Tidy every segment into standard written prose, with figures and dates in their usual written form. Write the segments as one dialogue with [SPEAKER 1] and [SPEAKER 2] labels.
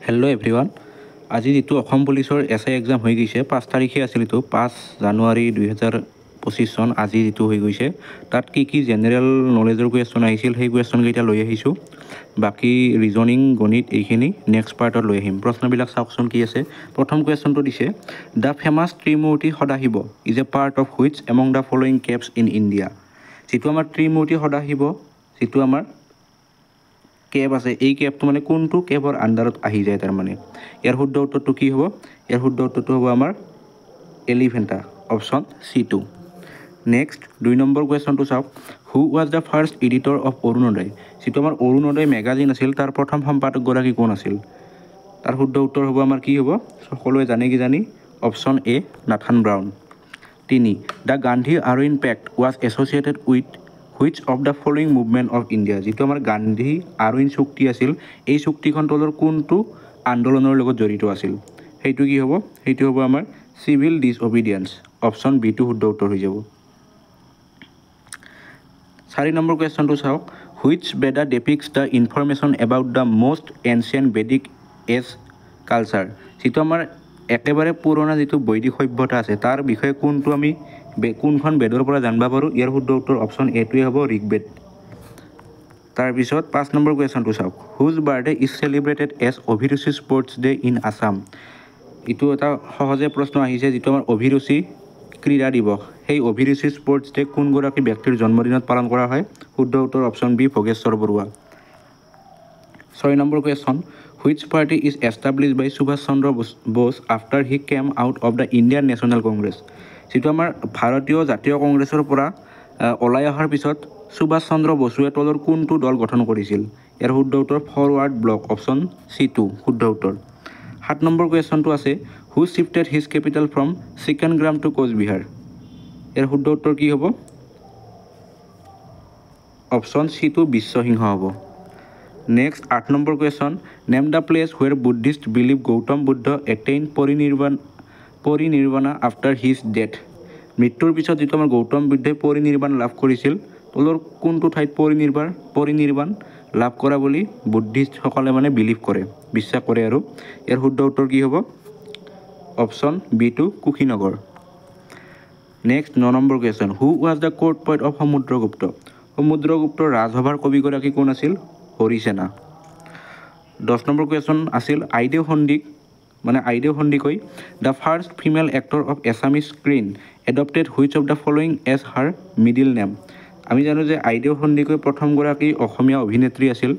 [SPEAKER 1] Hello' everyone. আজি যিটো অসম পুলিচৰ SI এক্সাম হৈ গৈছে 5 তাৰিখে আছিল, এইটো 5 জানুৱাৰী 2025 চন। আজি যিটো হৈ গৈছে তাত কি জেনেৰেল নলেজৰ কুৱেশ্যন আহিছিল সেই কুৱেশ্যনকেইটা লৈ আহিছোঁ। বাকী ৰিজনিং গণিত এইখিনি নেক্সট পাৰ্টত লৈ আহিম। প্ৰশ্নবিলাক চাওকচোন কি আছে। প্ৰথম কুৱেশ্যনটো দিছে, the famous Trimurti Sadashiv is a part of which among the following caves in India. যিটো আমাৰ ত্ৰিমূৰ্তি সদাশিৱ যিটো আমাৰ কেব আছে, এই কেবটো মানে কোনটো কেবৰ আণ্ডাৰত আহি যায় তাৰমানে। ইয়াৰ শুদ্ধ উত্তৰটো কি হ'ব? ইয়াৰ শুদ্ধ উত্তৰটো হ'ব আমাৰ Elephanta, option C2। Next 2 number কুৱেশ্যনটো চাওক, who was the first editor of Arunodoi. যিটো আমাৰ অৰুণোদয় মেগাজিন আছিল তাৰ প্ৰথম সম্পাদকগৰাকী কোন আছিল? তাৰ শুদ্ধ উত্তৰ হ'ব আমাৰ কি হ'ব? সকলোৱে জানে কিজানি, option A Nathan Brown. 3 the Gandhi Irwin pact was associated with which of the following movement of India. যিটো আমাৰ গান্ধী আৰউইন চুক্তি আছিল, এই চুক্তিখন তলৰ কোনটো আন্দোলনৰ লগত জড়িত আছিল? সেইটো কি হ'ব? সেইটো হ'ব আমাৰ চিভিল ডিছঅবিডিয়েঞ্চ, অপশ্যন B টো শুদ্ধ উত্তৰ হৈ যাব। 4 নম্বৰ কুৱেশ্যনটো চাওক, which Veda depicts the information about the most ancient Vedic age culture. যিটো আমাৰ একেবাৰে পুৰণা যিটো বৈদিক সভ্যতা আছে তাৰ বিষয়ে কোনখন বেদৰ পৰা জানিব পাৰোঁ? ইয়াৰ শুদ্ধ উত্তৰ অপশ্যন A টোৱে হ'ব, ঋগ্বেদ। তাৰপিছত 5 নম্বৰ কুৱেশ্যনটো চাওক, হুজ বাৰ্থডে ইজ চেলিব্ৰেটেড এজ অভিৰুচি স্পৰ্টছ ডে ইন আছাম। এইটো এটা সহজে প্ৰশ্ন আহিছে, যিটো আমাৰ অভিৰুচি ক্ৰীড়া দিৱস, সেই অভিৰুচি স্পৰ্টছ ডে কোনগৰাকী ব্যক্তিৰ জন্মদিনত পালন কৰা হয়? শুদ্ধ উত্তৰ option B Bhogeswar Baruah. 6 number question, which party is establish by Subhas Chandra Bose after he came out of the Indian National Congress. যিটো আমাৰ ভাৰতীয় জাতীয় কংগ্ৰেছৰ পৰা ওলাই অহাৰ পিছত সুভাষ চন্দ্ৰ বসুৱে তলৰ কোনটো দল গঠন কৰিছিল? ইয়াৰ শুদ্ধ উত্তৰ ফৰৱাৰ্ড ব্লক, অপশ্যন C2 শুদ্ধ উত্তৰ। 7 নম্বৰ কুৱেশ্যনটো আছে, who shifted his capital from Chikangram to Cooch Behar. ইয়াৰ শুদ্ধ উত্তৰ কি হ'ব? অপশ্যন C2 বিশ্বসিংহ হ'ব। Next 8 number question, name the place where Buddhist believe Gautam Buddha attain Parinirvana after his death. মৃত্যুৰ পিছত যিটো আমাৰ গৌতম বুদ্ধই পৰিনিৰ্বাণ লাভ কৰিছিল, তলৰ কোনটো ঠাইত পৰিনিৰ্বাণ লাভ কৰা বুলি বুদ্ধিষ্টসকলে মানে বিলিভ কৰে, বিশ্বাস কৰে আৰু। ইয়াৰ শুদ্ধ উত্তৰ কি হ'ব? অপশ্যন B টো Kushinagar. Next 9 number question, who was the court poet of Samudragupta. সমুদ্ৰগুপ্তৰ ৰাজসভাৰ কবিগৰাকী কোন আছিল? হৰিসেনা। 10 নম্বৰ কুৱেশ্যন আছিল, Aideu Sandikai the first female actor of Assamese screen adopted which of the following as her middle name. আমি জানো যে আইদেউ সন্দিকৈ প্ৰথমগৰাকী অসমীয়া অভিনেত্ৰী আছিল।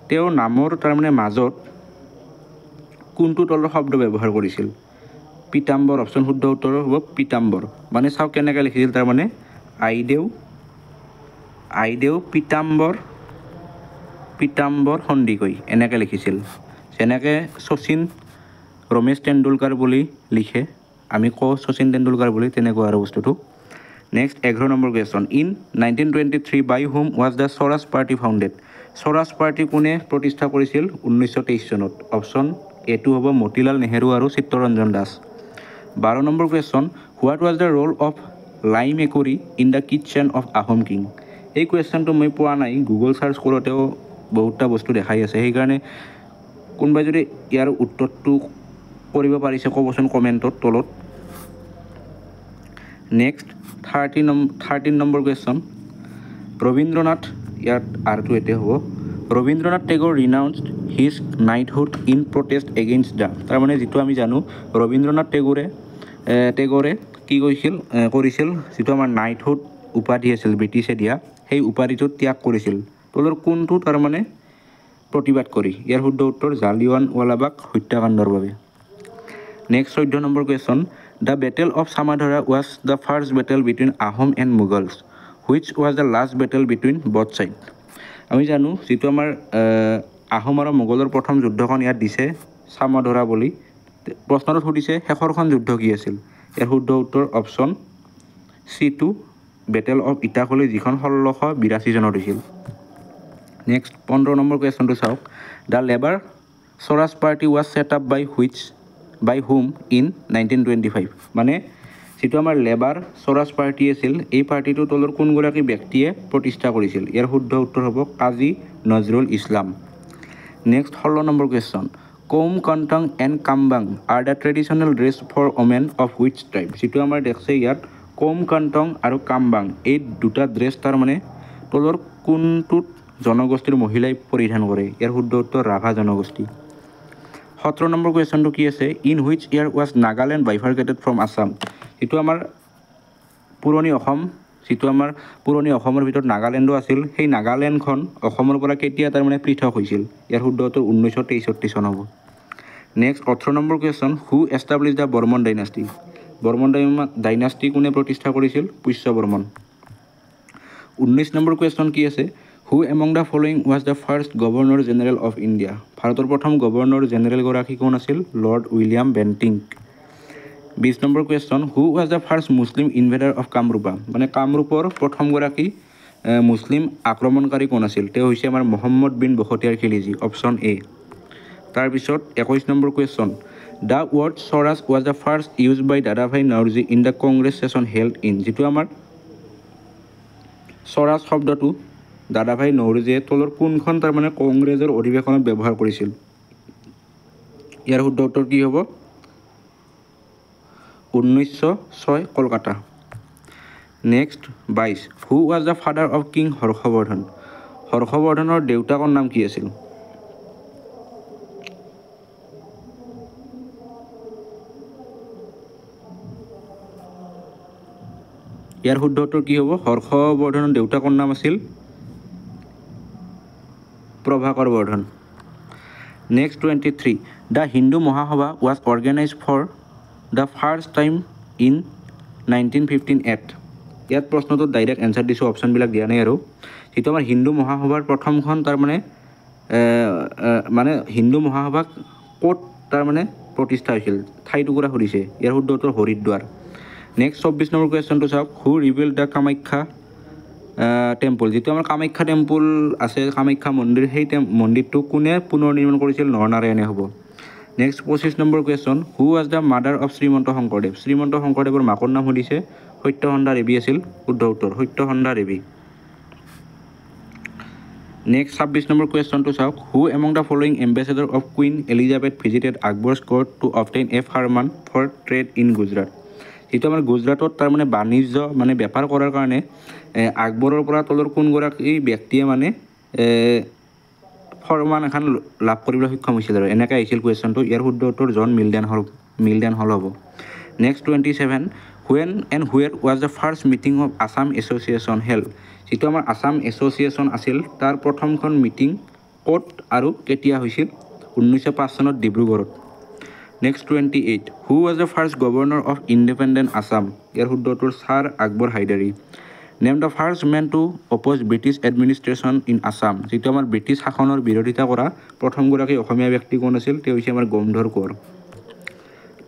[SPEAKER 1] তেওঁৰ নামৰ তাৰমানে মাজত কোনটো তলৰ শব্দ ব্যৱহাৰ কৰিছিল? পীতাম্বৰ, অপশ্যন শুদ্ধ উত্তৰ হ'ব পীতাম্বৰ। মানে চাওক কেনেকৈ লিখিছিল, তাৰমানে আইদেউ পীতাম্বৰ সন্দিকৈ এনেকৈ লিখিছিল। যেনেকৈ শচীন ৰমেশ তেণ্ডুলকাৰ বুলি লিখে, আমি কওঁ শচীন তেণ্ডুলকাৰ বুলি, তেনেকুৱা আৰু বস্তুটো। Next 11 number question, in 1923 by whom was the Swaraj party founded. Swaraj party কোনে প্ৰতিষ্ঠা কৰিছিল 1923 চনত? অপশ্যন A টো হ'ব মতিলাল নেহেৰু আৰু Chittaranjan Das. 12 number question, what was the roll of লাই মেকুৰী in the kitchen of Ahom king. এই কুৱেশ্যনটো মই পোৱা নাই, গুগল চাৰ্চ কৰোঁতেও বহুতটা বস্তু দেখাই আছে, সেইকাৰণে কোনোবাই যদি ইয়াৰ উত্তৰটো কৰিব পাৰিছে ক'বচোন কমেণ্টত তলত। নেক্সট 13 নম্বৰ কুৱেশ্যন, ৰবীন্দ্ৰনাথ, ইয়াত আৰটো এতে হ'ব, Rabindranath Tagore renounced his knighthood in protest against the. তাৰমানে যিটো আমি জানো ৰবীন্দ্ৰনাথ টেগৰে কি কৰিছিল, যিটো আমাৰ নাইটহুড উপাধি আছিল ব্ৰিটিছে দিয়া, সেই উপাধিটো ত্যাগ কৰিছিল তলৰ কোনটো তাৰমানে প্ৰতিবাদ কৰি? ইয়াৰ শুদ্ধ উত্তৰ জালিয়ানৱালাবাগ হত্যাকাণ্ডৰ বাবে। Next 14 number question, the battle of Samdhara was the first battle between Ahom and Mughals which was the last battle between both side. আমি জানো যিটো আমাৰ আহোম আৰু মোগলৰ প্ৰথম যুদ্ধখন ইয়াত দিছে চামাধৰা বুলি। প্ৰশ্নটোত সুধিছে শেষৰখন যুদ্ধ কি আছিল? ইয়াৰ শুদ্ধ উত্তৰ option C2 battle of Itakhuli, যিখন 1682 চনত হৈছিল। নেক্সট 15 নম্বৰ কুৱেশ্যনটো চাওক, the labour Swaraj party was set up by whom in 1925। মানে যিটো আমাৰ লেবাৰ স্বৰাজ পাৰ্টি আছিল, এই পাৰ্টিটো তলৰ কোনগৰাকী ব্যক্তিয়ে প্ৰতিষ্ঠা কৰিছিল? ইয়াৰ শুদ্ধ উত্তৰ হ'ব Kazi Nazrul Islam. Next 16 number question, Kaum Kontong and Kambang are the traditional dress for women of which tribe যিটো আমাৰ দেখছে ইয়াত কৌম কণ্টং আৰু কামবাং এই দুটা ড্ৰেছ তাৰমানে তলৰ কোনটোত জনগোষ্ঠীৰ মহিলাই পৰিধান কৰে ইয়াৰ শুদ্ধ উত্তৰ ৰাভা জনগোষ্ঠী 17 নম্বৰ কুৱেশ্যনটো কি আছে in which year was Nagaland bifurcated from Assam যিটো আমাৰ পুৰণি অসমৰ ভিতৰত নাগালেণ্ডো আছিল সেই নাগালেণ্ডখন অসমৰ পৰা কেতিয়া তাৰমানে পৃথক হৈছিল ইয়াৰ শুদ্ধ উত্তৰ 1963 চন হ'ব next 18 number question who establish the Varman dynasty Varman dynasty কোনে প্ৰতিষ্ঠা কৰিছিল পুষ্য বৰ্মন 19 নম্বৰ কুৱেশ্যন কি আছে who among the following was the first governor general of India ভাৰতৰ প্ৰথম গভৰ্ণৰ জেনেৰেলগৰাকী কোন আছিল Lord William Bentinck 20 number question who was the first Muslim invader of Kamarupa মানে কামৰূপৰ প্ৰথমগৰাকী মুছলিম আক্ৰমণকাৰী কোন আছিল তেওঁ হৈছে আমাৰ মহম্মদ বিন বখতিয়াৰ খিলিজি অপশ্যন এ তাৰপিছত 21 number question the word swaraj was the first use by Dadabhai Naoroji in the Congress session held in যিটো আমাৰ স্বৰাজ শব্দটো দাদাভাই নৌৰোজীয়ে তলৰ কোনখন তাৰমানে কংগ্ৰেছৰ অধিৱেশনত ব্যৱহাৰ কৰিছিল ইয়াৰ শুদ্ধ উত্তৰ কি হ'ব 1906 Kolkata next 22 who was the father of king হৰ্ষবৰ্ধনৰ দেউতাকৰ নাম কি আছিল ইয়াৰ শুদ্ধ উত্তৰ কি হ'ব হৰ্ষবৰ্ধনৰ দেউতাকৰ নাম আছিল Prabhakar Vardhan next 23 the Hindu Mahasabha was organise for the first time in 1915 ইয়াত প্ৰশ্নটোত ডাইৰেক্ট এনচাৰ দিছোঁ অপশ্যনবিলাক দিয়া নাই আৰু যিটো আমাৰ হিন্দু মহাসভাৰ প্ৰথমখন তাৰমানে হিন্দু মহাসভা ক'ত তাৰমানে প্ৰতিষ্ঠা হৈছিল ঠাইটুকুৰা সুধিছে ইয়াৰ শুদ্ধ উত্তৰ হৰিদ্বাৰ নেক্সট 24 নম্বৰ কুৱেশ্যনটো চাওক হু ৰিবিল্ড দ্য কামাখ্যা টেম্পল যিটো আমাৰ কামাখ্যা টেম্পল আছে কামাখ্যা মন্দিৰ সেই মন্দিৰটো কোনে পুনৰ নিৰ্মাণ কৰিছিল নৰনাৰায়ণে হ'ব next 25 number question who was the mother of Srimanta শংকৰদেৱৰ মাকৰ নাম সুধিছে সত্যসন্ধা দেৱী আছিল শুদ্ধ উত্তৰ সত্যসন্ধা দেৱী নেক্সট 26 নম্বৰ কুৱেশ্যনটো চাওক who among the following ambassador of queen Elizabeth visited Akbar's court to obtain a farman for trade in Gujarat যিটো আমাৰ গুজৰাটত তাৰমানে বাণিজ্য মানে বেপাৰ কৰাৰ কাৰণে আকবৰৰ পৰা তলৰ কোনগৰাকী ব্যক্তিয়ে মানে ফৰমান এখন লাভ কৰিবলৈ সক্ষম হৈছিল আৰু এনেকৈ আহিছিল কুৱেশ্যনটো ইয়াৰ শুদ্ধ উত্তৰ জন মিল্ডেন হল হ'ব next 27 when and where was the first meeting of Assam association held যিটো আমাৰ আছাম এছ'চিয়েশ্যন আছিল তাৰ প্ৰথমখন মিটিং ক'ত আৰু কেতিয়া হৈছিল 1905 চনত ডিব্ৰুগড়ত next 28 who was the first governor of independent Assam ইয়াৰ শুদ্ধ উত্তৰ sir Akbar Hydari name the first men to oppose British administration in Assam যিটো আমাৰ ব্ৰিটিছ শাসনৰ বিৰোধিতা কৰা প্ৰথমগৰাকী অসমীয়া ব্যক্তি কোন আছিল তেওঁ হৈছে আমাৰ গমধৰ কোঁৱৰ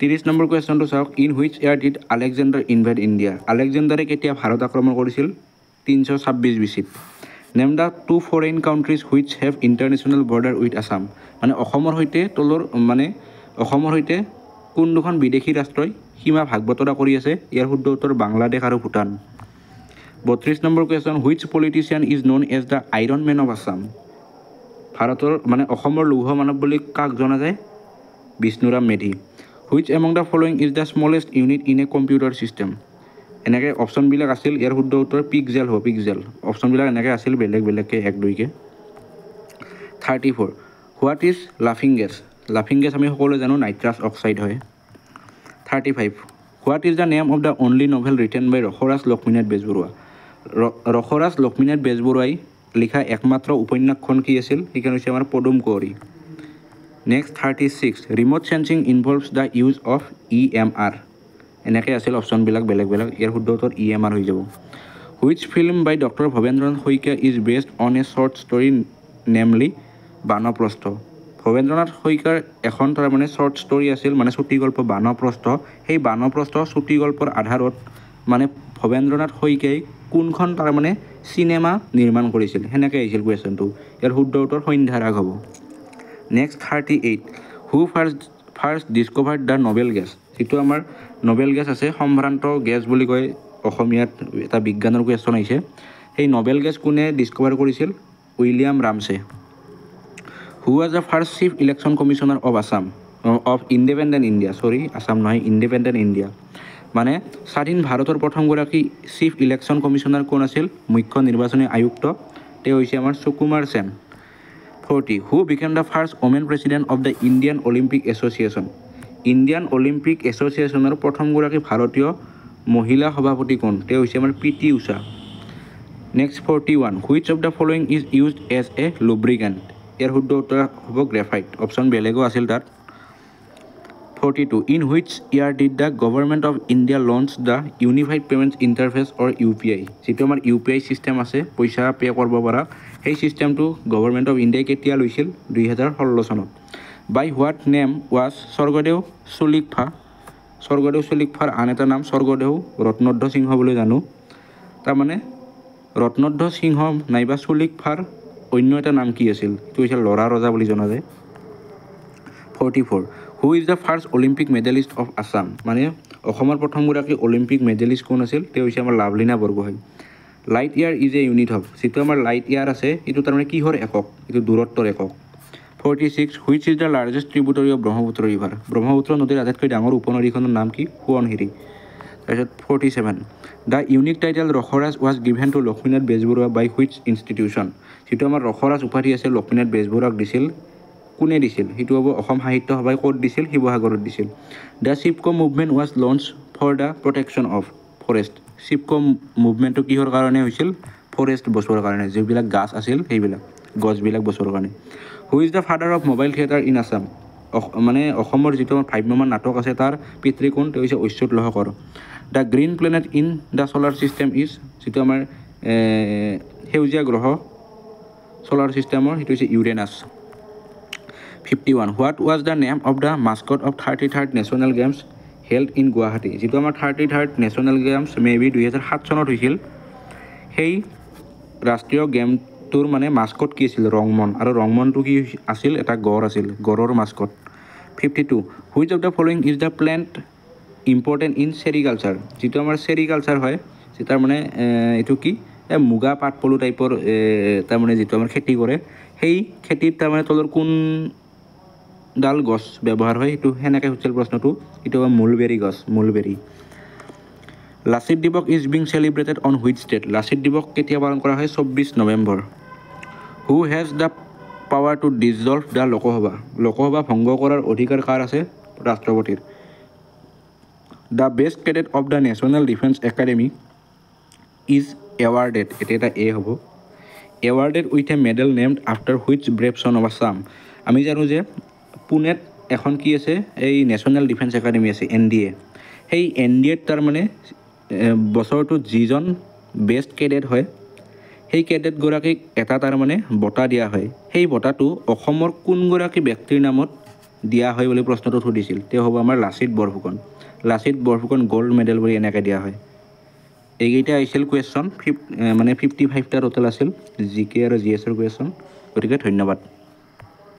[SPEAKER 1] 30 নম্বৰ কুৱেশ্যনটো চাওক in which year did Alexander invade India আলেকজেণ্ডাৰে কেতিয়া ভাৰত আক্ৰমণ কৰিছিল 326 BC name the two foreign countries which have international border with Assam মানে অসমৰ সৈতে কোন দুখন বিদেশী ৰাষ্ট্ৰই সীমা ভাগ বতৰা কৰি আছে ইয়াৰ শুদ্ধ উত্তৰ বাংলাদেশ আৰু Bhutan 32 number question which politician is known as the iron man of Assam ভাৰতৰ অসমৰ লৌহ মানৱ বুলি কাক জনা যায় Bishnuram Medhi which among the following is the smallest unit in a computer system এনেকৈ অপশ্যনবিলাক আছিল ইয়াৰ শুদ্ধ উত্তৰ পিক্সেল হ'ব অপশ্যনবিলাক এনেকৈ আছিল বেলেগকৈ 1-2কৈ 34 হোৱাট ইজ লাফিং গেছ আমি সকলোৱে জানো নাইট্ৰাছ অক্সাইড হয় 35 what is the name of the only novel written by Rasaraj Lakshminath বেজবৰুৱাই লিখা একমাত্ৰ উপন্যাসখন কি আছিল সেইখন হৈছে আমাৰ পদুম কুঁৱৰী next 36 remote sensing ইনভলভছ the use of EMR এনেকৈ আছিল অপশ্যনবিলাক বেলেগ ইয়াৰ শুদ্ধ উত্তৰ EMR হৈ যাব which film by doctor Bhabendranath Saikia is based on a short story namely Banaprastha Bhabendranath শইকীয়াৰ এখন তাৰমানে শ্বৰ্ট ষ্টৰী আছিল মানে চুটিগল্প বানপ্ৰস্থ সেই বানপ্ৰস্থ চুটিগল্পৰ আধাৰত মানে ভৱেন্দ্ৰনাথ শইকীয়াই কোনখন তাৰমানে চিনেমা নিৰ্মাণ কৰিছিল সেনেকৈ আহিছিল কুৱেশ্যনটো ইয়াৰ শুদ্ধ উত্তৰ সন্ধ্যাৰাগ হ'ব next 38 who first discovered the noble gas যিটো আমাৰ নবেল গেছ আছে সম্ভ্ৰান্ত গেছ বুলি কয় অসমীয়াত এটা বিজ্ঞানৰ কুৱেশ্যন আহিছে সেই নবেল গেছ কোনে ডিছকভাৰ কৰিছিল William Ramsay who was the first chief election commissioner of Assam of independent India Assam নহয় ইণ্ডিপেণ্ডেণ্ট ইণ্ডিয়া মানে স্বাধীন ভাৰতৰ প্ৰথমগৰাকী চিফ ইলেকশ্যন কমিশ্যনাৰ কোন আছিল মুখ্য নিৰ্বাচনী আয়ুক্ত তেওঁ হৈছে আমাৰ Sukumar Sen 40 who became the first women president of the Indian Olympic association Indian Olympic এছ'চিয়েশ্যনৰ প্ৰথমগৰাকী ভাৰতীয় মহিলা সভাপতি কোন তেওঁ হৈছে আমাৰ P T Usha next 41 which of the following is used as a lubricant ইয়াৰ শুদ্ধ উত্তৰ হ'ব গ্ৰেফাইট অপশ্যন বেলেগো আছিল তাত 42 in which year did the government of India launch the unified payments interface or U P আই যিটো আমাৰ ইউ পি আই system আছে পইচা পে' কৰিব পৰা সেই ছিষ্টেমটো গভৰ্ণমেণ্ট অফ ইণ্ডিয়াই কেতিয়া লৈছিল 2016 চনত বাই হোৱাট নেম ৱাজ স্বৰ্গদেউ চলিকফাৰ আন এটা নাম স্বৰ্গদেউ ৰত্নধ্ৰ সিংহ বুলি জানো তাৰমানে ৰত্নধ্ৰ সিংহ নাইবা চলিকফাৰ অন্য এটা নাম কি আছিল সেইটো হৈছে ল'ৰা ৰজা বুলি জনা যায় 44 who is the first Olympic medallist of Assam মানে অসমৰ প্ৰথমগৰাকী অলিম্পিক মেডেলিষ্ট কোন আছিল তেওঁ হৈছে আমাৰ Lovlina Borgohain light year is a unit of যিটো আমাৰ লাইট ইয়াৰ আছে এইটো তাৰমানে কিহৰ একক এইটো দূৰত্বৰ একক 46 which is the largest tributary of Brahmaputra river Brahmaputra নদীৰ আটাইতকৈ ডাঙৰ উপনদীখনৰ নাম কি সোৱণশিৰি তাৰপিছত 47 the unique title Rasaraj was given to Lakshminath Bezbaruah by which institution যিটো আমাৰ ৰসৰাজ উপাধি আছে লক্ষ্মীনাথ বেজবৰুৱাক দিছিল কোনে দিছিল সেইটো হ'ব অসম সাহিত্য সভাই ক'ত দিছিল শিৱসাগৰত দিছিল the Chipko movement was launch for the protection of forest Chipko মুভমেণ্টটো কিহৰ কাৰণে হৈছিল ফৰেষ্ট বচোৱাৰ কাৰণে যিবিলাক গাছ আছিল সেইবিলাক গছবিলাক বচোৱাৰ কাৰণে who is the father of mobile theatre in Assam মানে অসমৰ যিটো ভ্ৰাম্যমান নাটক আছে তাৰ পিতৃ কোন তেওঁ হৈছে Achyut Lahkar the green planet in the solar system is যিটো আমাৰ সেউজীয়া গ্ৰহ ছ'লাৰ ছিষ্টেমৰ সেইটো হৈছে Uranus 51 what was the name of the mascot of 33rd National Games held in Guwahati যিটো আমাৰ 33rd নেশ্যনেল গেমছ মে' বি 2007 চনত হৈছিল সেই ৰাষ্ট্ৰীয় গেমটোৰ মানে মাস্কট কি আছিল ৰংমন আৰু ৰংমনটো কি আছিল এটা গড় আছিল গড়ৰ Mascot 52 which of the following is the plant important in sericulture যিটো আমাৰ চেৰিকালচাৰ হয় তাৰ মানে এইটো কি মুগা পাট পলু টাইপৰ তাৰমানে যিটো আমাৰ খেতি কৰে সেই খেতিত তাৰমানে তলৰ কোনডাল গছ ব্যৱহাৰ হয় সেইটো সেনেকৈ হৈছিল প্ৰশ্নটো এইটো মূলবেৰী গছ মূলবেৰী Lachit Divas is being celebrated on which state Lachit Divas কেতিয়া পালন কৰা হয় 24 November who has the power to dissolve the Lok Sabha ভংগ কৰাৰ অধিকাৰ কাৰ আছে ৰাষ্ট্ৰপতিৰ the best cadet of the National Defence Academy is awarded এটা এ হ'ব awarded with a medal named after which brave son of Assam আমি জানো যে পুনেত এখন কি আছে এই নেশ্যনেল ডিফেন্স একাডেমি আছে NDA সেই NDAত তাৰমানে বছৰটোত যিজন বেষ্ট কেডেট হয় সেই কেডেটগৰাকীক এটা তাৰমানে বঁটা দিয়া হয় সেই বঁটাটো অসমৰ কোনগৰাকী ব্যক্তিৰ নামত দিয়া হয় বুলি প্ৰশ্নটো সুধিছিল তেওঁ হ'ব আমাৰ লাচিত বৰফুকন গ'ল্ড মেডেল বুলি এনেকৈ দিয়া হয় এইকেইটা আহিছিল কুৱেশ্যন মানে 55টা টোটেল আছিল GK আৰু GSৰ কুৱেশ্যন গতিকে ধন্যবাদ